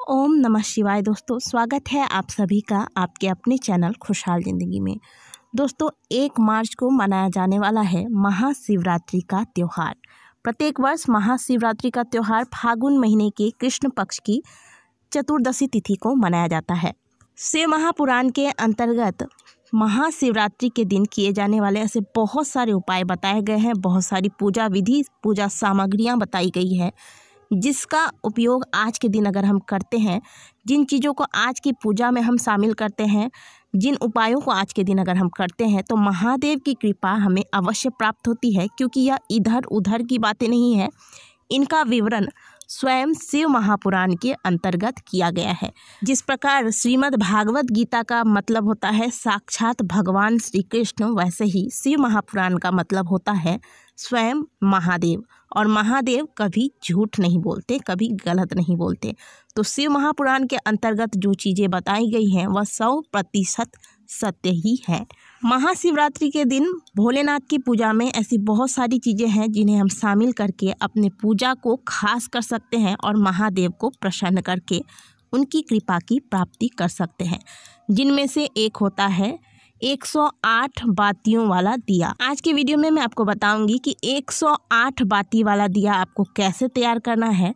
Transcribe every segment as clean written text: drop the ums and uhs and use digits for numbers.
ओम नमः शिवाय। दोस्तों, स्वागत है आप सभी का आपके अपने चैनल खुशहाल ज़िंदगी में। दोस्तों, 1 मार्च को मनाया जाने वाला है महाशिवरात्रि का त्यौहार। प्रत्येक वर्ष महाशिवरात्रि का त्यौहार फागुन महीने के कृष्ण पक्ष की चतुर्दशी तिथि को मनाया जाता है। शिव महापुराण के अंतर्गत महाशिवरात्रि के दिन किए जाने वाले ऐसे बहुत सारे उपाय बताए गए हैं, बहुत सारी पूजा विधि, पूजा सामग्रियाँ बताई गई है, जिसका उपयोग आज के दिन अगर हम करते हैं, जिन चीज़ों को आज की पूजा में हम शामिल करते हैं, जिन उपायों को आज के दिन अगर हम करते हैं, तो महादेव की कृपा हमें अवश्य प्राप्त होती है। क्योंकि यह इधर उधर की बातें नहीं है, इनका विवरण स्वयं शिव महापुराण के अंतर्गत किया गया है। जिस प्रकार श्रीमद् भागवत गीता का मतलब होता है साक्षात भगवान श्री कृष्ण, वैसे ही शिव महापुराण का मतलब होता है स्वयं महादेव। और महादेव कभी झूठ नहीं बोलते, कभी गलत नहीं बोलते। तो शिव महापुराण के अंतर्गत जो चीज़ें बताई गई हैं वह 100% सत्य ही है। महाशिवरात्रि के दिन भोलेनाथ की पूजा में ऐसी बहुत सारी चीज़ें हैं जिन्हें हम शामिल करके अपने पूजा को खास कर सकते हैं और महादेव को प्रसन्न करके उनकी कृपा की प्राप्ति कर सकते हैं। जिनमें से एक होता है 108 बातियों वाला दिया। आज के वीडियो में मैं आपको बताऊंगी कि 108 बाती वाला दिया आपको कैसे तैयार करना है।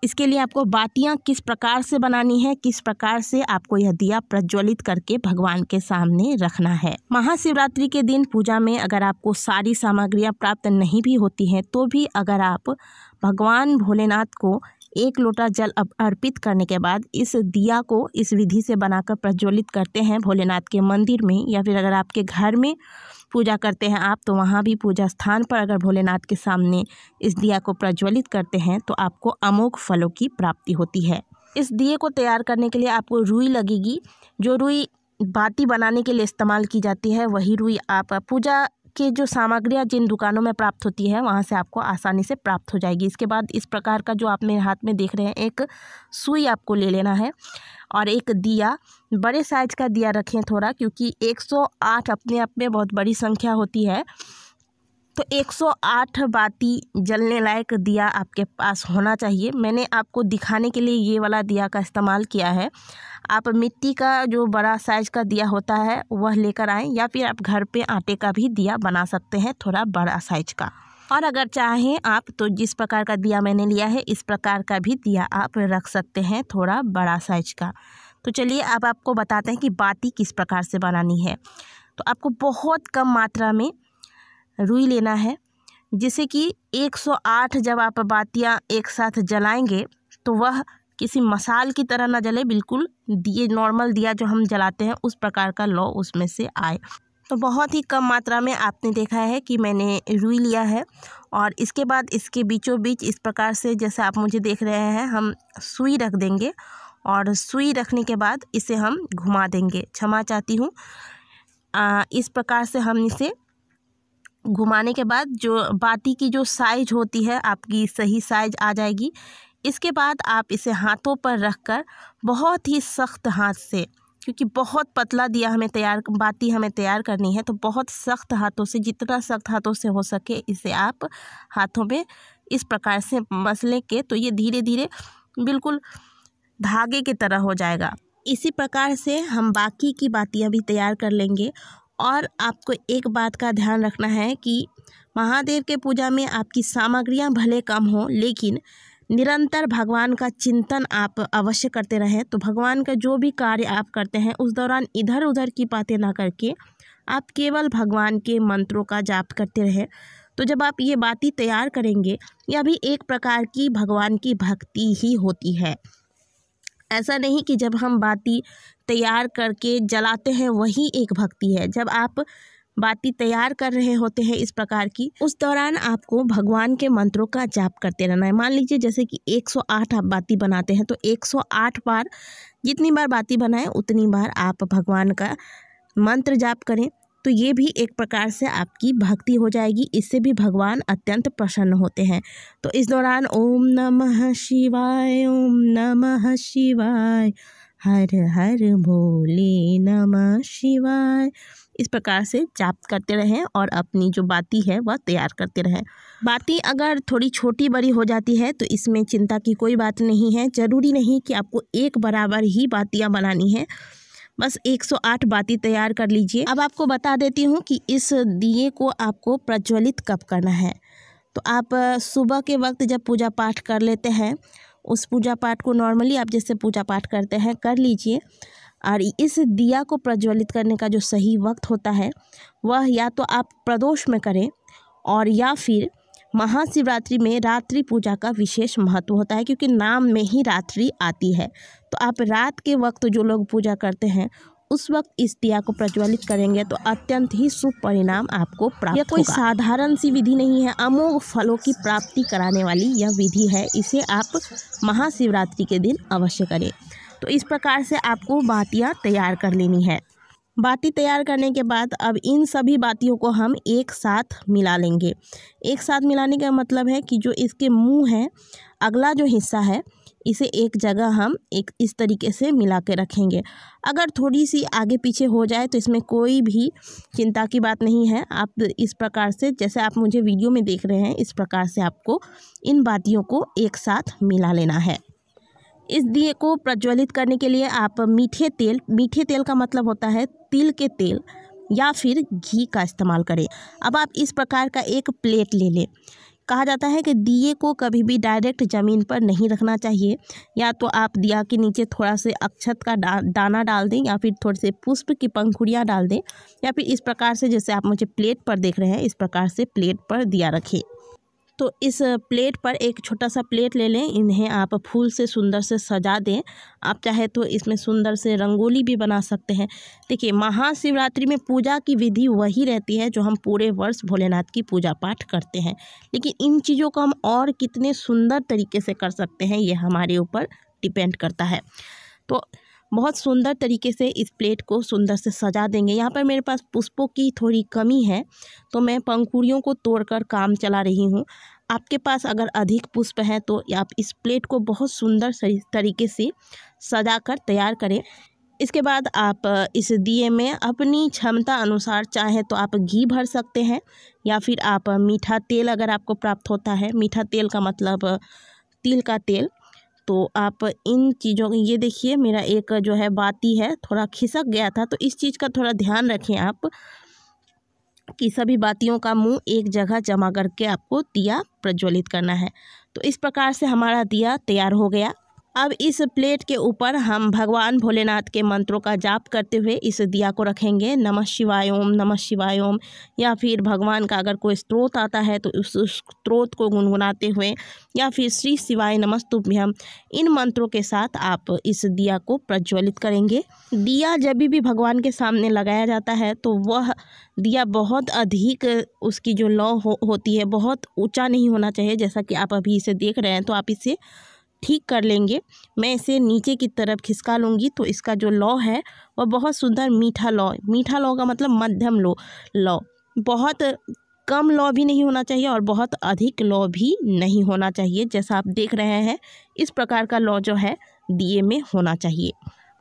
इसके लिए आपको बातियां किस प्रकार से बनानी है, किस प्रकार से आपको यह दिया प्रज्वलित करके भगवान के सामने रखना है। महाशिवरात्रि के दिन पूजा में अगर आपको सारी सामग्रियां प्राप्त नहीं भी होती हैं, तो भी अगर आप भगवान भोलेनाथ को 1 लोटा जल अर्पित करने के बाद इस दिया को इस विधि से बनाकर प्रज्वलित करते हैं भोलेनाथ के मंदिर में, या फिर अगर आपके घर में पूजा करते हैं आप, तो वहाँ भी पूजा स्थान पर अगर भोलेनाथ के सामने इस दिया को प्रज्वलित करते हैं तो आपको अमोघ फलों की प्राप्ति होती है। इस दिए को तैयार करने के लिए आपको रुई लगेगी। जो रुई बाती बनाने के लिए इस्तेमाल की जाती है, वही रुई आप पूजा के जो सामग्रियाँ जिन दुकानों में प्राप्त होती है वहाँ से आपको आसानी से प्राप्त हो जाएगी। इसके बाद इस प्रकार का जो आप मेरे हाथ में देख रहे हैं, एक सुई आपको ले लेना है और एक दिया, बड़े साइज का दिया रखें थोड़ा, क्योंकि 108 अपने आप में बहुत बड़ी संख्या होती है। तो 108 बाती जलने लायक दिया आपके पास होना चाहिए। मैंने आपको दिखाने के लिए ये वाला दिया का इस्तेमाल किया है। आप मिट्टी का जो बड़ा साइज का दिया होता है वह लेकर आएँ, या फिर आप घर पे आटे का भी दिया बना सकते हैं, थोड़ा बड़ा साइज का। और अगर चाहें आप तो जिस प्रकार का दिया मैंने लिया है, इस प्रकार का भी दिया आप रख सकते हैं, थोड़ा बड़ा साइज का। तो चलिए अब आपको बताते हैं कि बाती किस प्रकार से बनानी है। तो आपको बहुत कम मात्रा में रुई लेना है, जिससे कि 108 जब आप बातियाँ एक साथ जलाएंगे तो वह किसी मसाल की तरह ना जले, बिल्कुल दिए नॉर्मल दिया जो हम जलाते हैं उस प्रकार का लौ उसमें से आए। तो बहुत ही कम मात्रा में आपने देखा है कि मैंने रुई लिया है। और इसके बाद इसके बीचों बीच इस प्रकार से, जैसे आप मुझे देख रहे हैं, हम सुई रख देंगे और सुई रखने के बाद इसे हम घुमा देंगे। क्षमा चाहती हूँ। इस प्रकार से हम इसे घुमाने के बाद जो बाती की जो साइज होती है आपकी सही साइज आ जाएगी। इसके बाद आप इसे हाथों पर रखकर बहुत ही सख्त हाथ से, क्योंकि बहुत पतला दिया बाती हमें तैयार करनी है, तो बहुत सख्त हाथों से, जितना सख्त हाथों से हो सके इसे आप हाथों में इस प्रकार से मसलें के, तो ये धीरे धीरे बिल्कुल धागे की तरह हो जाएगा। इसी प्रकार से हम बाकी की बातियाँ भी तैयार कर लेंगे। और आपको एक बात का ध्यान रखना है कि महादेव के पूजा में आपकी सामग्रियां भले कम हो, लेकिन निरंतर भगवान का चिंतन आप अवश्य करते रहें। तो भगवान का जो भी कार्य आप करते हैं उस दौरान इधर उधर की बातें ना करके आप केवल भगवान के मंत्रों का जाप करते रहें। तो जब आप ये बाती तैयार करेंगे, यह भी एक प्रकार की भगवान की भक्ति ही होती है। ऐसा नहीं कि जब हम बाती तैयार करके जलाते हैं वही एक भक्ति है। जब आप बाती तैयार कर रहे होते हैं इस प्रकार की, उस दौरान आपको भगवान के मंत्रों का जाप करते रहना है। मान लीजिए जैसे कि 108 आप बाती बनाते हैं, तो 108 बार, जितनी बार बाती बनाएं उतनी बार आप भगवान का मंत्र जाप करें। तो ये भी एक प्रकार से आपकी भक्ति हो जाएगी। इससे भी भगवान अत्यंत प्रसन्न होते हैं। तो इस दौरान ओम नमः शिवाय, ओम नमः शिवाय, हर हर भोले नमः शिवाय, इस प्रकार से जाप करते रहें और अपनी जो बाती है वह तैयार करते रहें। बाती अगर थोड़ी छोटी बड़ी हो जाती है तो इसमें चिंता की कोई बात नहीं है। ज़रूरी नहीं कि आपको एक बराबर ही बातियाँ बनानी है, बस 108 बाती तैयार कर लीजिए। अब आपको बता देती हूँ कि इस दिए को आपको प्रज्वलित कब करना है। तो आप सुबह के वक्त जब पूजा पाठ कर लेते हैं, उस पूजा पाठ को नॉर्मली आप जैसे पूजा पाठ करते हैं कर लीजिए। और इस दिया को प्रज्वलित करने का जो सही वक्त होता है वह या तो आप प्रदोष में करें और या फिर महाशिवरात्रि में रात्रि पूजा का विशेष महत्व होता है, क्योंकि नाम में ही रात्रि आती है। तो आप रात के वक्त जो लोग पूजा करते हैं उस वक्त इस दिया को प्रज्वलित करेंगे तो अत्यंत ही शुभ परिणाम आपको प्राप्त होगा। यह कोई साधारण सी विधि नहीं है, अमोघ फलों की प्राप्ति कराने वाली यह विधि है। इसे आप महाशिवरात्रि के दिन अवश्य करें। तो इस प्रकार से आपको बातियाँ तैयार कर लेनी है। बाती तैयार करने के बाद अब इन सभी बातियों को हम एक साथ मिला लेंगे। एक साथ मिलाने का मतलब है कि जो इसके मुंह है, अगला जो हिस्सा है, इसे एक जगह हम एक इस तरीके से मिला के रखेंगे। अगर थोड़ी सी आगे पीछे हो जाए तो इसमें कोई भी चिंता की बात नहीं है। आप इस प्रकार से, जैसे आप मुझे वीडियो में देख रहे हैं, इस प्रकार से आपको इन बातियों को एक साथ मिला लेना है। इस दिए को प्रज्वलित करने के लिए आप मीठे तेल का मतलब होता है तिल के तेल या फिर घी का इस्तेमाल करें। अब आप इस प्रकार का एक प्लेट ले लें। कहा जाता है कि दिए को कभी भी डायरेक्ट ज़मीन पर नहीं रखना चाहिए। या तो आप दिया के नीचे थोड़ा से अक्षत का दाना डाल दें या फिर थोड़े से पुष्प की पंखुड़ियाँ डाल दें, या फिर इस प्रकार से जैसे आप मुझे प्लेट पर देख रहे हैं, इस प्रकार से प्लेट पर दिया रखें। तो इस प्लेट पर एक छोटा सा प्लेट ले लें। इन्हें आप फूल से सुंदर से सजा दें। आप चाहे तो इसमें सुंदर से रंगोली भी बना सकते हैं। देखिए, महाशिवरात्रि में पूजा की विधि वही रहती है जो हम पूरे वर्ष भोलेनाथ की पूजा पाठ करते हैं, लेकिन इन चीज़ों को हम और कितने सुंदर तरीके से कर सकते हैं ये हमारे ऊपर डिपेंड करता है। तो बहुत सुंदर तरीके से इस प्लेट को सुंदर से सजा देंगे। यहाँ पर मेरे पास पुष्पों की थोड़ी कमी है तो मैं पंखुड़ियों को तोड़कर काम चला रही हूँ। आपके पास अगर अधिक पुष्प हैं तो आप इस प्लेट को बहुत सुंदर तरीके से सजा कर तैयार करें। इसके बाद आप इस दिए में अपनी क्षमता अनुसार चाहे तो आप घी भर सकते हैं या फिर आप मीठा तेल, अगर आपको प्राप्त होता है, मीठा तेल का मतलब तिल का तेल, तो आप इन चीज़ों, ये देखिए मेरा एक जो है बाती है थोड़ा खिसक गया था, तो इस चीज़ का थोड़ा ध्यान रखें आप कि सभी बातियों का मुंह एक जगह जमा करके आपको दिया प्रज्वलित करना है। तो इस प्रकार से हमारा दिया तैयार हो गया। अब इस प्लेट के ऊपर हम भगवान भोलेनाथ के मंत्रों का जाप करते हुए इस दिया को रखेंगे। नमः शिवाय ओम, नमः शिवाय ओम, या फिर भगवान का अगर कोई स्तोत्र आता है तो उस स्तोत्र को गुनगुनाते हुए, या फिर श्री शिवाय नमस्तुभ्यम, इन मंत्रों के साथ आप इस दिया को प्रज्वलित करेंगे। दिया जब भी भगवान के सामने लगाया जाता है तो वह दिया बहुत अधिक, उसकी जो लौ होती है बहुत ऊंचा नहीं होना चाहिए। जैसा कि आप अभी इसे देख रहे हैं तो आप इसे ठीक कर लेंगे। मैं इसे नीचे की तरफ खिसका लूँगी तो इसका जो लौ है वह बहुत सुंदर मीठा लौ का मतलब मध्यम लौ, बहुत कम लौ भी नहीं होना चाहिए और बहुत अधिक लौ भी नहीं होना चाहिए। जैसा आप देख रहे हैं इस प्रकार का लौ जो है दिए में होना चाहिए।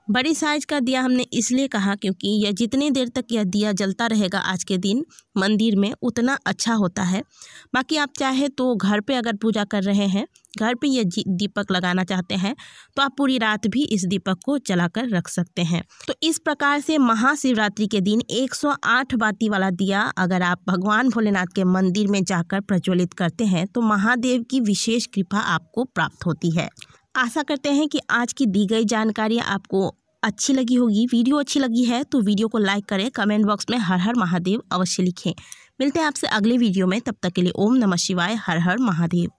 बड़ी साइज का दिया हमने इसलिए कहा क्योंकि यह जितनी देर तक यह दिया जलता रहेगा आज के दिन मंदिर में उतना अच्छा होता है। बाकी आप चाहे तो घर पे अगर पूजा कर रहे हैं, घर पे यह दीपक लगाना चाहते हैं तो आप पूरी रात भी इस दीपक को जलाकर रख सकते हैं। तो इस प्रकार से महाशिवरात्रि के दिन 108 बाती वाला दिया अगर आप भगवान भोलेनाथ के मंदिर में जाकर प्रज्वलित करते हैं तो महादेव की विशेष कृपा आपको प्राप्त होती है। आशा करते हैं कि आज की दी गई जानकारी आपको अच्छी लगी होगी। वीडियो अच्छी लगी है तो वीडियो को लाइक करें, कमेंट बॉक्स में हर हर महादेव अवश्य लिखें। मिलते हैं आपसे अगले वीडियो में, तब तक के लिए ओम नमः शिवाय, हर हर महादेव।